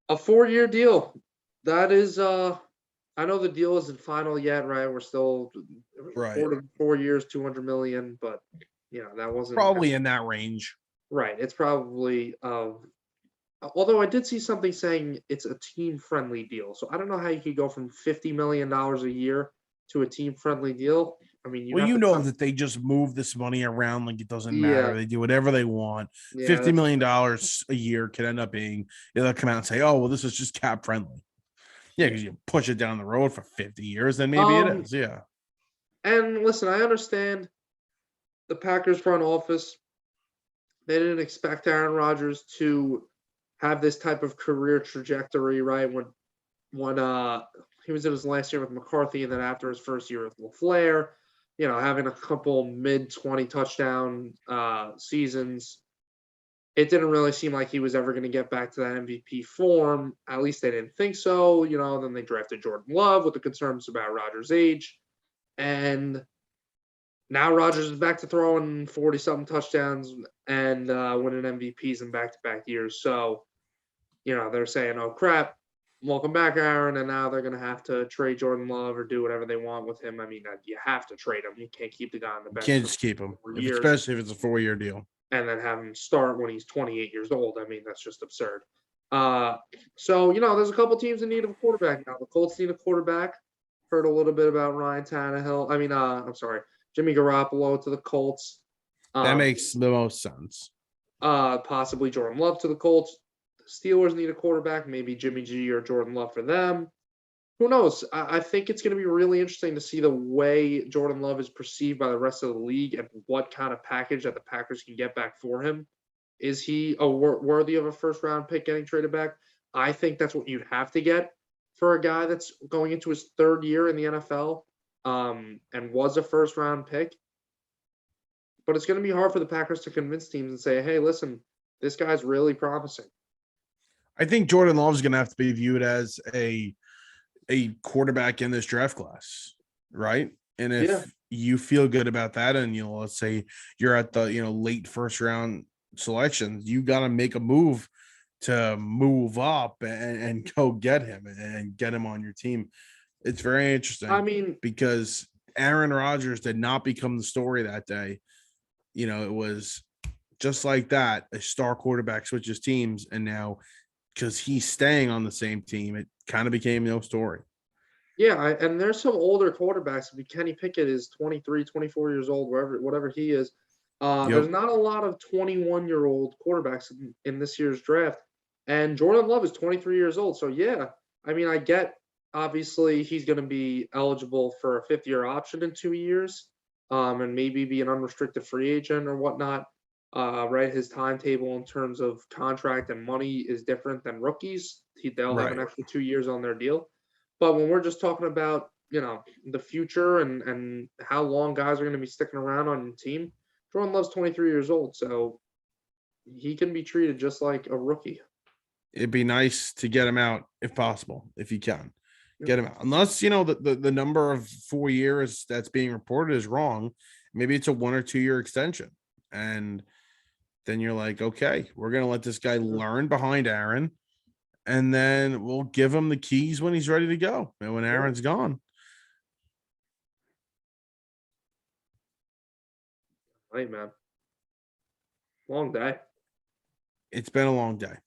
4-year deal. That is, I know the deal isn't final yet, right? We're still Right. 4 years, 200 million, but that wasn't Probably in that range. right. It's probably although I did see something saying it's a team-friendly deal. So I don't know how you could go from $50 million a year to a team-friendly deal. I mean, you Well, have to come. that they just move this money around like it doesn't Yeah, matter. They do whatever they want. yeah, $50 that's million a year could end up being, they'll come out and say, oh, well, this is just cap friendly. Yeah, because you push it down the road for 50 years, then maybe it is. Yeah. and listen, I understand the Packers front office. They didn't expect Aaron Rodgers to have this type of career trajectory, right? When he was in his last year with McCarthy, and then after his first year with LaFleur, having a couple mid-20 touchdown seasons, it didn't really seem like he was ever going to get back to that MVP form. At least they didn't think so. Then they drafted Jordan Love with the concerns about Rodgers' age, and now Rodgers is back to throwing 40-something touchdowns and winning MVPs in back-to-back years. So, they're saying, oh, crap, welcome back, Aaron. And now they're going to have to trade Jordan Love or do whatever they want with him. I mean, you have to trade him. You can't keep the guy on the bench Can't for just keep him, 4 years especially if it's a 4-year deal. and then have him start when he's 28 years old. I mean, that's just absurd. So, there's a couple teams in need of a quarterback now. The Colts need a quarterback. Heard a little bit about Ryan Tannehill. I mean, I'm sorry, Jimmy Garoppolo to the Colts. That makes the most sense. Possibly Jordan Love to the Colts. The Steelers need a quarterback, maybe Jimmy G or Jordan Love for them. Who knows? I think it's going to be really interesting to see the way Jordan Love is perceived by the rest of the league and what kind of package that the Packers can get back for him. Is he worthy of a first-round pick getting traded back? I think that's what you'd have to get for a guy that's going into his 3rd year in the NFL, and was a first round pick. But it's going to be hard for the Packers to convince teams and say, "Hey, listen, this guy's really promising." I think Jordan Love is going to have to be viewed as a quarterback in this draft class, right? And Yeah, if you feel good about that, and let's say you're at the late first round selections, you got to make a move to move up and go get him and get him on your team. It's very I interesting mean, because Aaron Rodgers did not become the story that day. It was just like that. A star quarterback switches teams, and now because he's staying on the same team, it kind of became no story. yeah, and there's some older quarterbacks. I mean, Kenny Pickett is 23, 24 years old, whatever he is. There's Yep. not a lot of 21-year-old quarterbacks in this year's draft, and Jordan Love is 23 years old. So yeah, I mean, I get obviously he's going to be eligible for a 5th-year option in 2 years, and maybe be an unrestricted free agent or whatnot. Right, his timetable in terms of contract and money is different than rookies. They'll have an Right. extra 2 years on their deal. But when we're just talking about, the future and how long guys are going to be sticking around on your team, Jordan Love's 23 years old, so he can be treated just like a rookie. It'd be nice to get him out if possible, if you can Yeah. get him out. Unless the number of 4 years that's being reported is wrong. Maybe it's a 1 or 2 year extension. And then you're like, okay, we're gonna let this guy learn behind Aaron, and then we'll give him the keys when he's ready to go. And when Yeah. Aaron's gone. Hey, man. Long day. It's been a long day.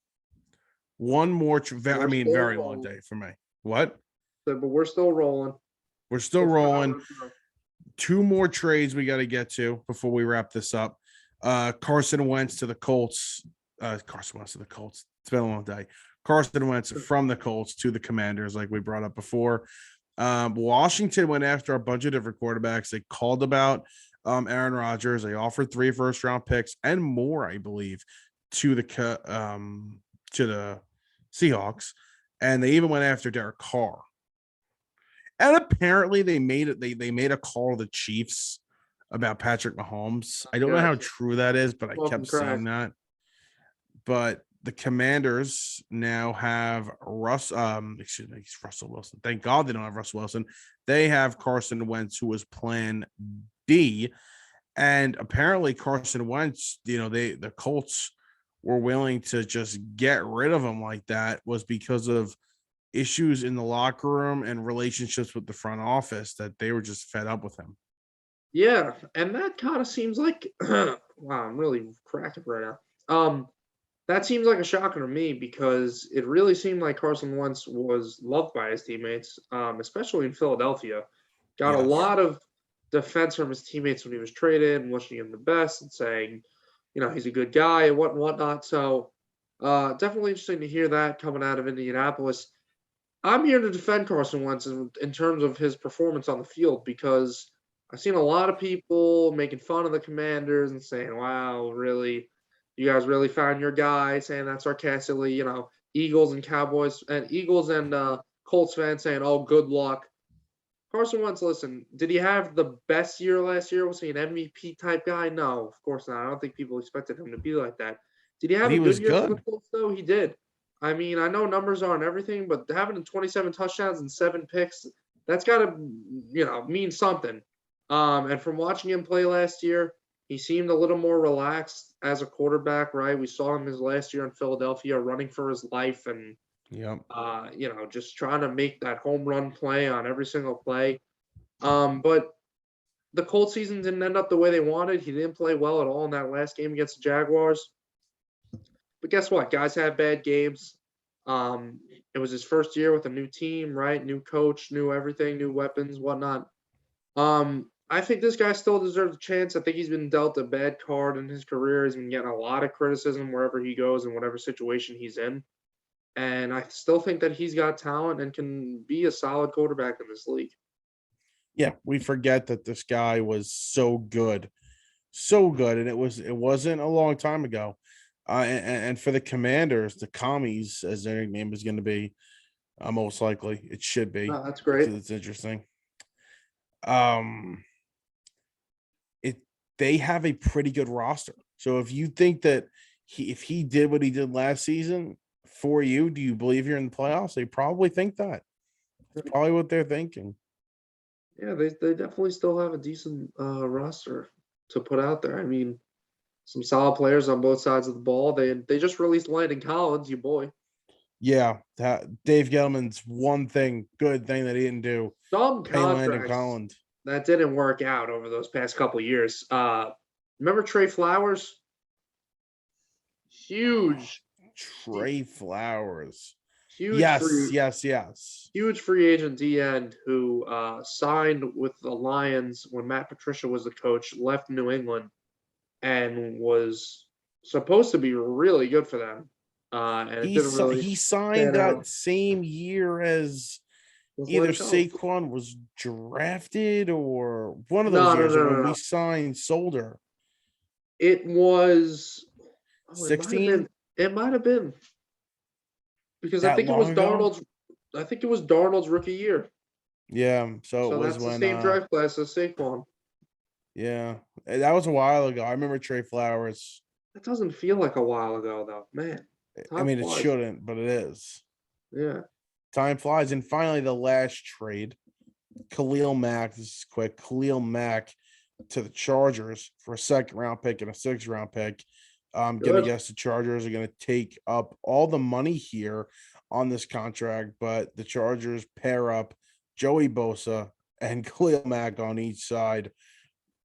One more, We're still very long rolling. day for me. What? But we're still rolling. We're still It's rolling. powering through. 2 more trades we got to get to before we wrap this up. Carson Wentz to the Colts. Carson Wentz to the Colts. It's been a long day. Carson Wentz from the Colts to the Commanders, like we brought up before. Washington went after a bunch of different quarterbacks. They called about Aaron Rodgers. They offered 3 first-round picks and more, I believe, to the Seahawks, and they even went after Derek Carr. And apparently they made it. They made a call to the Chiefs about Patrick Mahomes. I don't know how Gotcha. true that is, but I Smoking kept crack. seeing that. But the Commanders now have excuse me, Russell Wilson. Thank God they don't have Russell Wilson. They have Carson Wentz, who was plan B. And apparently Carson Wentz, the Colts were willing to just get rid of him like that was because of issues in the locker room and relationships with the front office that they were just fed up with him. Yeah, and that kind of seems like wow, I'm really cracking right now. That seems like a shocker to me because it really seemed like Carson Wentz was loved by his teammates, especially in Philadelphia. Got a Yes. lot of defense from his teammates when he was traded and wishing him the best and saying, he's a good guy and whatnot. So definitely interesting to hear that coming out of Indianapolis. I'm here to defend Carson Wentz in terms of his performance on the field because I've seen a lot of people making fun of the Commanders and saying, "Wow, really, you guys really found your guy," saying that sarcastically. Eagles and Cowboys and Eagles and Colts fans saying, "Oh, good luck." Carson Wentz, listen, did he have the best year last year? Was he an MVP type guy? No, of course not. I don't think people expected him to be like that. Did he have But a he good was year for the good. Colts, though? He did. I mean, I know numbers aren't everything, but having 27 touchdowns and 7 picks, that's got to, mean something. And from watching him play last year, he seemed a little more relaxed as a quarterback, right? We saw him his last year in Philadelphia running for his life and Yep. just trying to make that home run play on every single play. But the Colts season didn't end up the way they wanted. He didn't play well at all in that last game against the Jaguars. But guess what? Guys have bad games. It was his first year with a new team, right? New coach, new everything, new weapons, whatnot. I think this guy still deserves a chance. I think he's been dealt a bad card in his career. He's been getting a lot of criticism wherever he goes and whatever situation he's in. And I still think that he's got talent and can be a solid quarterback in this league. Yeah, we forget that this guy was so good, and it wasn't a long time ago. And for the Commanders, the Commies, as their nickname is going to be, most likely it should be. Oh, that's great. It's interesting. Um, it they have a pretty good roster. So if you think that if he did what he did last season for you, do you believe you're in the playoffs? They probably think that. That's probably what they're thinking. Yeah, they definitely still have a decent roster to put out there. I mean, some solid players on both sides of the ball. They just released Landon Collins, you boy. Yeah, Dave Gettleman's one good thing that he didn't do. Some Pay Landon contracts Collins. that didn't work out over those past couple years. Remember Trey Flowers? Huge, Trey Flowers. huge Yes, free, yes, yes. huge free agent D end who signed with the Lions when Matt Patricia was the coach, left New England, and was supposed to be really good for them. And it didn't really He signed pan that out. same year as Was either Landon Collins. Saquon was drafted or one of those No, no, years no, when no, we no. signed Solder. It was. Oh, it might have 16 been. It might have been because I that think it was long ago. Darnold's. I think it was Darnold's rookie year. Yeah, so it So was that's the when same draft class as Saquon. yeah, that was a while ago. I remember Trey Flowers. That doesn't feel like a while ago, though. Man, I time mean, it flies. shouldn't, but it is. Yeah. Time flies. And finally, the last trade, Khalil Mack. This is quick. Khalil Mack to the Chargers for a 2nd-round pick and a 6th-round pick. I'm gonna Good. guess the Chargers are gonna take up all the money here on this contract, but the Chargers pair up Joey Bosa and Khalil Mack on each side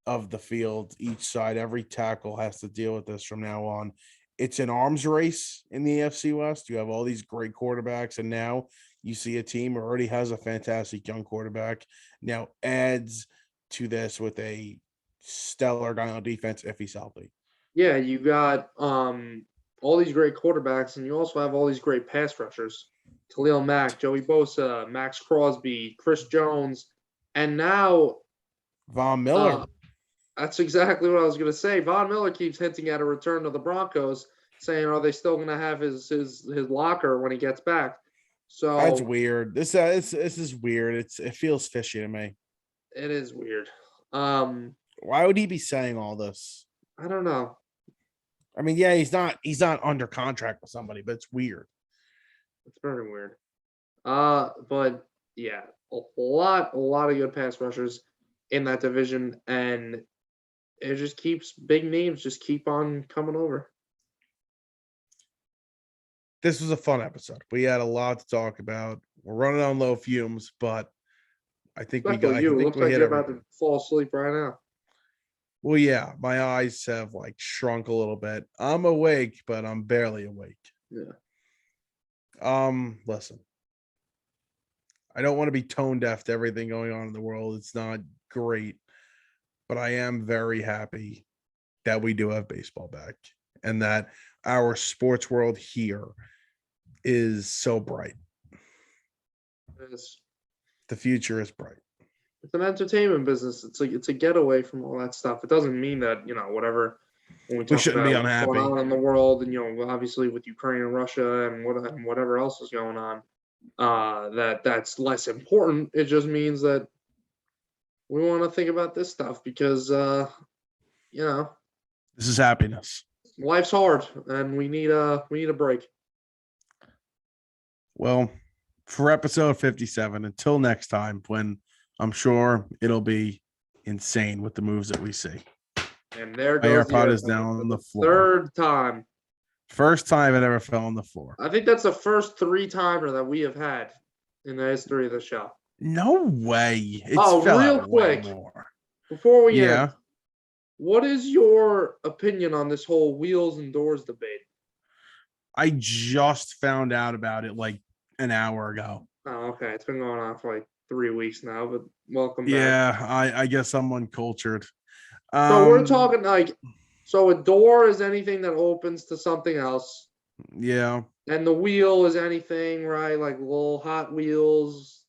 of the field. Each side, every tackle has to deal with this from now on. It's an arms race in the AFC West. You have all these great quarterbacks, and now you see a team who already has a fantastic young quarterback. Now adds to this with a stellar guy on defense if he's healthy. Yeah, you got all these great quarterbacks, and you also have all these great pass rushers. Khalil Mack, Joey Bosa, Max Crosby, Chris Jones, and now Von Miller. uh, that's exactly what I was going to say. Von Miller keeps hinting at a return to the Broncos, saying, "Are they still going to have his locker when he gets back?" That's So weird. This is weird. It feels fishy to me. it is weird. Why would he be saying all this? I don't know. I mean, yeah, he's not under contract with somebody, but it's weird. It's very weird. But yeah, a lot of good pass rushers in that division, and it just keeps big names just keep on coming over. This was a fun episode. We had a lot to talk about. We're running on low fumes, but Especially I you. It think looks we like hit you're about everything. to fall asleep right now. Well, yeah, my eyes have like shrunk a little bit. I'm awake, but I'm barely awake. Yeah. Listen, I don't want to be tone deaf to everything going on in the world. It's not great, but I am very happy that we do have baseball back and that our sports world here is so bright. It's The future is bright. it's an entertainment business. It's a getaway from all that stuff. It doesn't mean that, whatever when we We talk shouldn't be about what's going unhappy. on in the world and obviously with Ukraine and Russia and whatever else is going on, that's less important. It just means that we want to think about this stuff because This is happiness. life's hard and we need a break. Well, for episode 57, until next time, when I'm sure it'll be insane with the moves that we see. And there My goes the AirPod is AirPod now for on the the floor. third time. First time it ever fell on the floor. I think that's the first 3-timer that we have had in the history of the show. No way. It's Oh, fell real out way quick, more. before we Yeah. end, what is your opinion on this whole wheels and doors debate? I just found out about it like an hour ago. Oh, okay. It's been going on for like 3 weeks now, but welcome back. Yeah, I guess I'm uncultured. So we're talking so a door is anything that opens to something else, Yeah. and the wheel is anything, right? Like little Hot Wheels,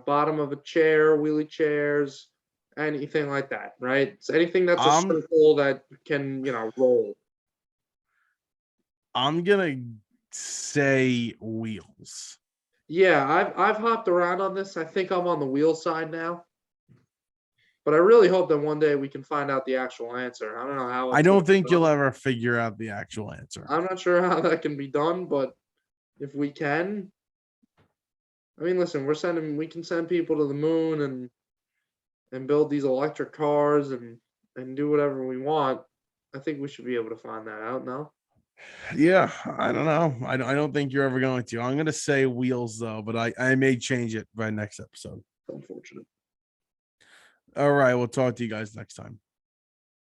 bottom of a chair, wheelie chairs, anything like that, right? It's anything that's a I'm circle that can, roll. I'm gonna say wheels. Yeah, I've hopped around on this. I think I'm on the wheel side now. But I really hope that one day we can find out the actual answer. I don't know how I it's gonna don't be think you'll done. ever figure out the actual answer. I'm not sure how that can be done, but if we can, I mean, listen, we can send people to the moon and build these electric cars and do whatever we want. I think we should be able to find that out now. Yeah, I don't know. I don't think you're ever going to. I'm gonna say wheels though, but I may change it by next episode. Unfortunate. All right, we'll talk to you guys next time.